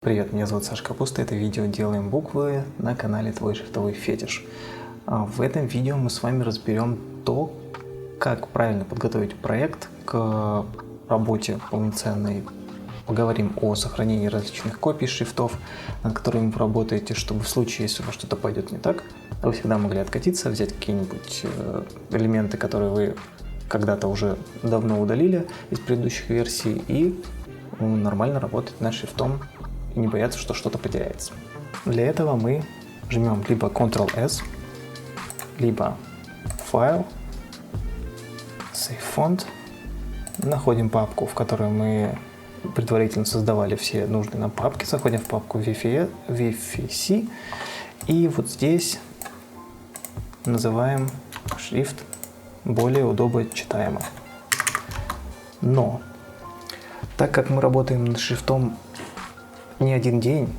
Привет, меня зовут Саша Капуста, это видео «Делаем буквы» на канале «Твой шрифтовый фетиш». В этом видео мы с вами разберем то, как правильно подготовить проект к работе полноценной. Поговорим о сохранении различных копий шрифтов, над которыми вы работаете, чтобы в случае, если у вас что-то пойдет не так, вы всегда могли откатиться, взять какие-нибудь элементы, которые вы когда-то уже давно удалили из предыдущих версий, и нормально работать над шрифтом и не бояться, что что-то потеряется. Для этого мы жмем либо Ctrl-S, либо Файл, Save Font, находим папку, в которой мы предварительно создавали все нужные нам папки, заходим в папку VFC, и вот здесь называем шрифт более удобно читаемо. Но, так как мы работаем над шрифтом не один день,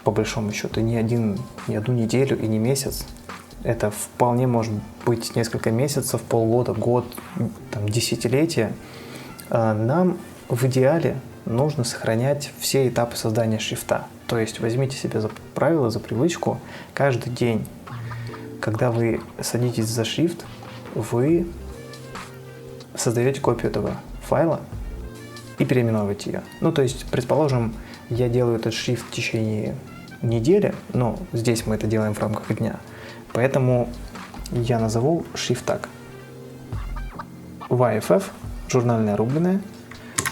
по большому счету, не одну неделю и не месяц, это вполне может быть несколько месяцев, полгода, год, десятилетия, нам в идеале нужно сохранять все этапы создания шрифта. То есть возьмите себе за правило, за привычку, каждый день, когда вы садитесь за шрифт, вы создаете копию этого файла и переименовываете ее. Ну, то есть, предположим, я делаю этот шрифт в течение недели, но здесь мы это делаем в рамках дня. Поэтому я назову шрифт так. YFF, журнальная рубленая,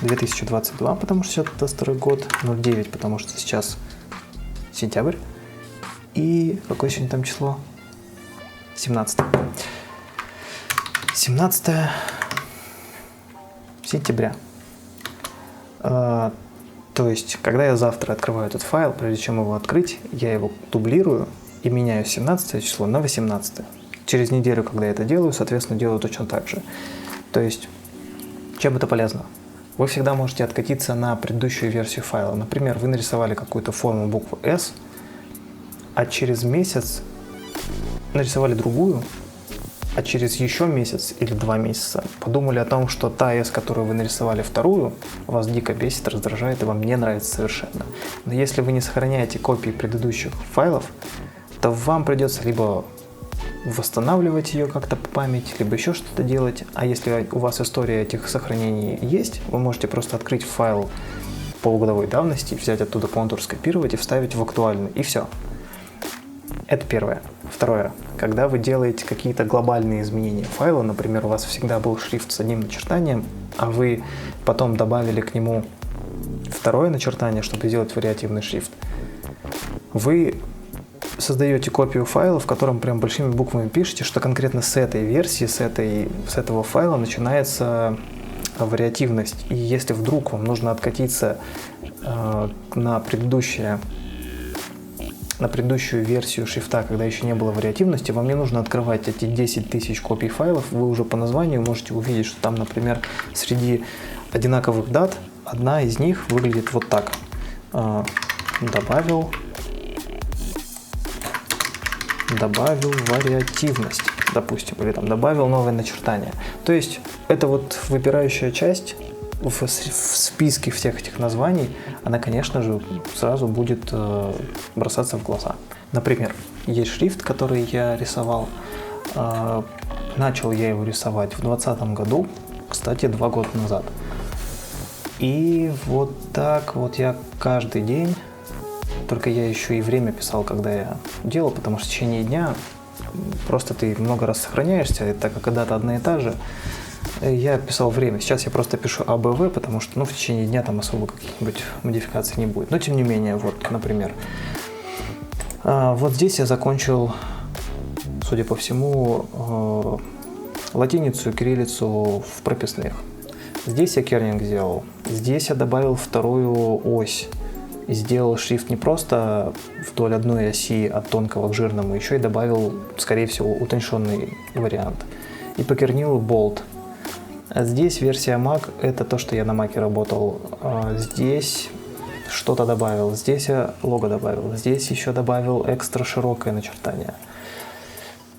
2022, потому что это старый год, 09, потому что сейчас сентябрь. И какое сегодня там число? 17. 17 сентября. То есть, когда я завтра открываю этот файл, прежде чем его открыть, я его дублирую и меняю 17 число на 18. Через неделю, когда я это делаю, соответственно, делаю точно так же. То есть, чем это полезно? Вы всегда можете откатиться на предыдущую версию файла. Например, вы нарисовали какую-то форму буквы S, а через месяц нарисовали другую, а через еще месяц или 2 месяца подумали о том, что та S, которую вы нарисовали вторую, вас дико бесит, раздражает и вам не нравится совершенно. Но если вы не сохраняете копии предыдущих файлов, то вам придется либо восстанавливать ее как-то по памяти, либо еще что-то делать. А если у вас история этих сохранений есть, вы можете просто открыть файл полугодовой давности, взять оттуда контур, скопировать и вставить в актуальный, и все. Это первое. Второе. Когда вы делаете какие-то глобальные изменения файла, например, у вас всегда был шрифт с одним начертанием, а вы потом добавили к нему второе начертание, чтобы сделать вариативный шрифт, вы создаете копию файла, в котором прям большими буквами пишете, что конкретно с этой версии, с этого файла начинается вариативность. И если вдруг вам нужно откатиться на предыдущую версию шрифта, когда еще не было вариативности, вам не нужно открывать эти 10 тысяч копий файлов, вы уже по названию можете увидеть, что там, например, среди одинаковых дат одна из них выглядит вот так. Добавил вариативность, допустим, или там добавил новое начертание. То есть это вот выбирающая часть в списке всех этих названий, она, конечно же, сразу будет бросаться в глаза. Например, есть шрифт, который я рисовал. Начал я его рисовать в 2020 году, кстати, 2 года назад. И вот так вот я каждый день, только я еще и время писал, когда я делал, потому что в течение дня просто ты много раз сохраняешься, так как когда-то одна и та же. Я писал время. Сейчас я просто пишу АБВ, потому что в течение дня там особо каких-нибудь модификаций не будет. Но тем не менее, вот, например, вот здесь я закончил, судя по всему, латиницу и кириллицу в прописных. Здесь я кернинг сделал. Здесь я добавил вторую ось. И сделал шрифт не просто вдоль одной оси от тонкого к жирному, еще и добавил, скорее всего, утонченный вариант. И покернил болт. А здесь версия Mac, это то, что я на Mac работал. Здесь что-то добавил, здесь я лого добавил, здесь еще добавил экстра широкое начертание.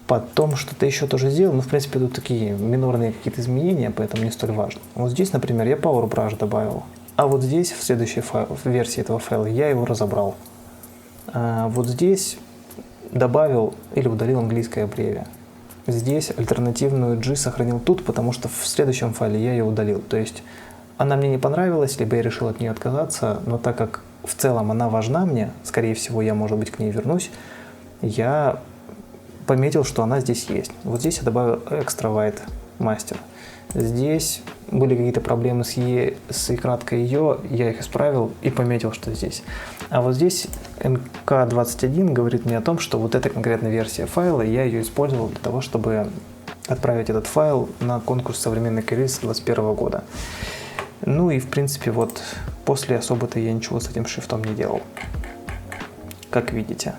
Потом что-то еще тоже сделал, но в принципе тут такие минорные какие-то изменения, поэтому не столь важно. Вот здесь, например, я Power Brush добавил. А вот здесь, в следующей версии этого файла, я его разобрал. Вот здесь добавил или удалил английское аббревие. Здесь альтернативную G сохранил тут, потому что в следующем файле я ее удалил. То есть она мне не понравилась, либо я решил от нее отказаться, но так как в целом она важна мне, скорее всего, я, может быть, к ней вернусь, я пометил, что она здесь есть. Вот здесь я добавил extra white master. Здесь были какие-то проблемы с краткой ее, я их исправил и пометил, что здесь. А вот здесь NK21 говорит мне о том, что вот эта конкретная версия файла, я ее использовал для того, чтобы отправить этот файл на конкурс «Современный кириллица» 2021 года. Ну и в принципе вот после особо-то я ничего с этим шрифтом не делал, как видите.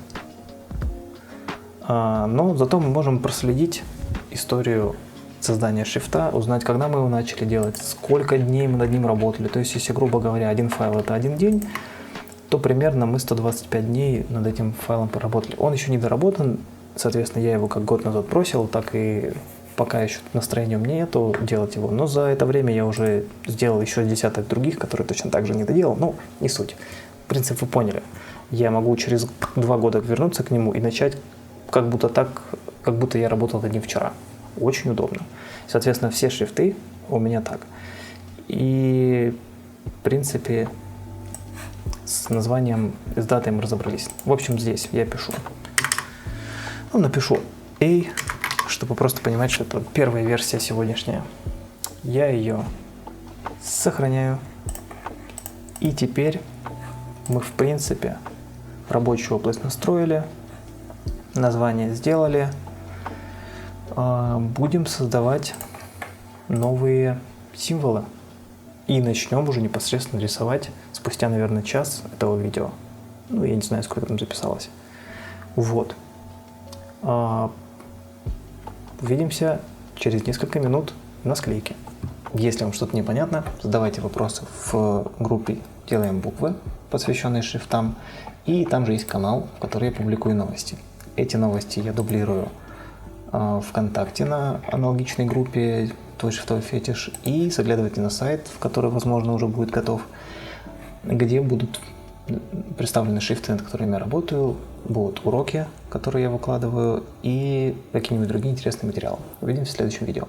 Но зато мы можем проследить историю создания шрифта, узнать, когда мы его начали делать, сколько дней мы над ним работали. То есть, если, грубо говоря, один файл это один день, то примерно мы 125 дней над этим файлом поработали. Он еще не доработан, соответственно, я его как год назад бросил, так и пока еще настроения у меня нету делать его. Но за это время я уже сделал еще десяток других, которые точно так же не доделал. Ну, не суть. Принцип вы поняли. Я могу через 2 года вернуться к нему и начать как будто я работал над ним вчера. Очень удобно. Соответственно, все шрифты у меня так. И, в принципе, с названием, с датой мы разобрались. В общем, здесь я пишу. Ну, напишу A, чтобы просто понимать, что это первая версия сегодняшняя. Я ее сохраняю. И теперь мы, в принципе, рабочую область настроили. Название сделали. Будем создавать новые символы. И начнем уже непосредственно рисовать спустя, наверное, час этого видео. Ну, я не знаю, сколько там записалось. Вот. Увидимся через несколько минут на склейке. Если вам что-то непонятно, задавайте вопросы в группе «Делаем буквы», посвященные шрифтам. И там же есть канал, в который я публикую новости. Эти новости я дублирую ВКонтакте на аналогичной группе «Твой шрифтовый фетиш», и заглядывайте на сайт, в который, возможно, уже будет готов, где будут представлены шрифты, над которыми я работаю, будут уроки, которые я выкладываю, и какие-нибудь другие интересные материалы. Увидимся в следующем видео.